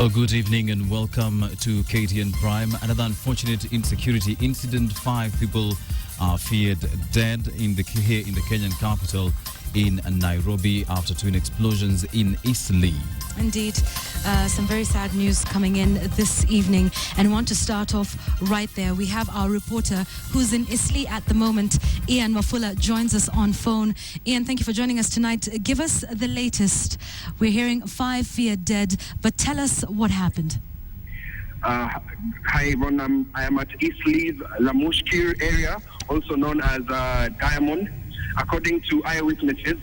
Oh, good evening and welcome to KTN Prime. Another unfortunate insecurity incident. 5 people are feared dead here in the Kenyan capital in Nairobi after twin explosions in Eastlegh. Indeed, some very sad news coming in this evening, and want to start off right there. We have our reporter who's in Eastlegh at the moment. Ian Wafula joins us on phone. Ian, thank you for joining us tonight. Give us the latest. We're hearing 5 feared dead, but tell us what happened. Hi everyone, I am at Eastlegh's Lamushkir area, also known as Diamond. According to eyewitnesses,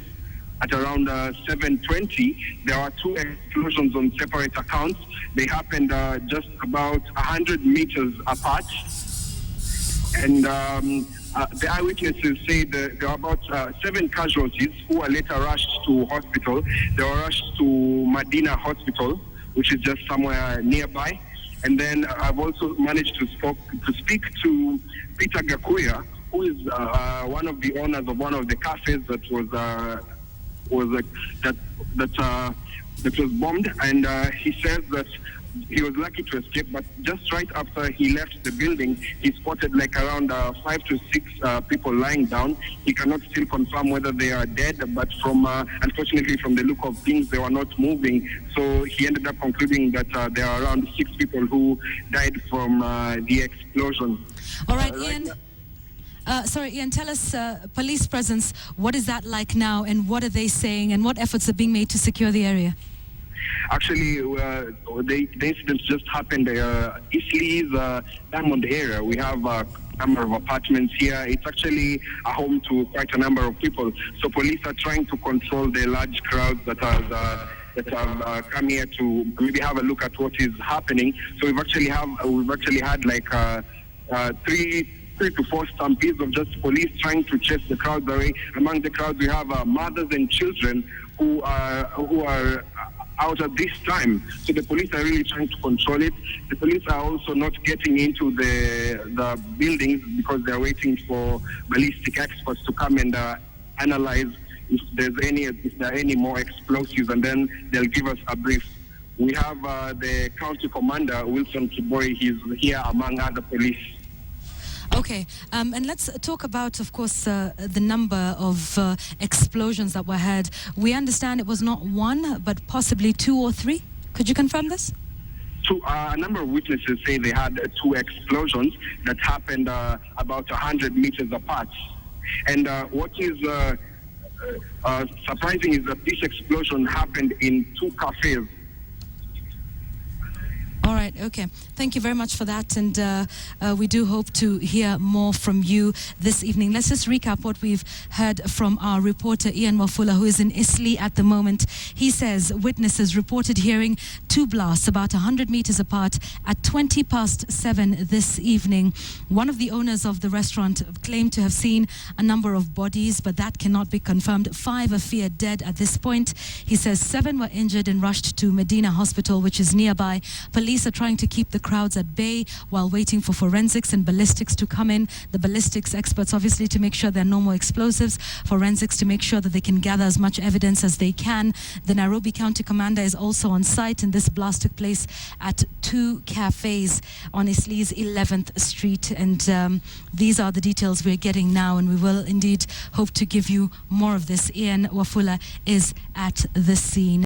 at around 7:20, there were 2 explosions on separate accounts. They happened just about 100 meters apart. And the eyewitnesses say that there were about 7 casualties who were later rushed to hospital. They were rushed to Medina Hospital, which is just somewhere nearby. And then I've also managed to speak to Peter Gakuya, who is one of the owners of one of the cafes that was bombed, and he says that he was lucky to escape, but just right after he left the building, he spotted like around 5 to 6 people lying down. He cannot still confirm whether they are dead, but unfortunately from the look of things, they were not moving. So he ended up concluding that there are around 6 people who died from the explosion. All right, Ian. Sorry, Ian, tell us, police presence, what is that like now, and what are they saying, and what efforts are being made to secure the area? Actually, the incident just happened Eastleigh's Diamond area. We have a number of apartments here. It's actually a home to quite a number of people. So police are trying to control the large crowds that have come here to maybe have a look at what is happening. So we've actually had like 3 to 4 stampedes of just police trying to chase the crowds away. Among the crowds, we have mothers and children who are out at this time. So the police are really trying to control it. The police are also not getting into the buildings because they're waiting for ballistic experts to come and analyze if there are any more explosives, and then they'll give us a brief. We have the county commander, Wilson Kiboi. He's here among other police. Okay, and let's talk about, of course, the number of explosions that were heard. We understand it was not 1, but possibly 2 or 3. Could you confirm this? A number of witnesses say they had 2 explosions that happened about 100 meters apart. And what is surprising is that this explosion happened in 2 cafes. All right, okay. Thank you very much for that, and we do hope to hear more from you this evening. Let's just recap what we've heard from our reporter, Ian Wafula, who is in Eastlegh at the moment. He says witnesses reported hearing 2 blasts about 100 meters apart at 7:20 this evening. One of the owners of the restaurant claimed to have seen a number of bodies, but that cannot be confirmed. 5 are feared dead at this point. He says 7 were injured and rushed to Medina Hospital, which is nearby. Police are trying to keep the crowds at bay while waiting for forensics and ballistics to come in. The ballistics experts, obviously, to make sure there are no more explosives. Forensics to make sure that they can gather as much evidence as they can. The Nairobi County Commander is also on site, and this blast took place at 2 cafes on Eastleigh's 11th Street. And these are the details we're getting now, and we will indeed hope to give you more of this. Ian Wafula is at the scene.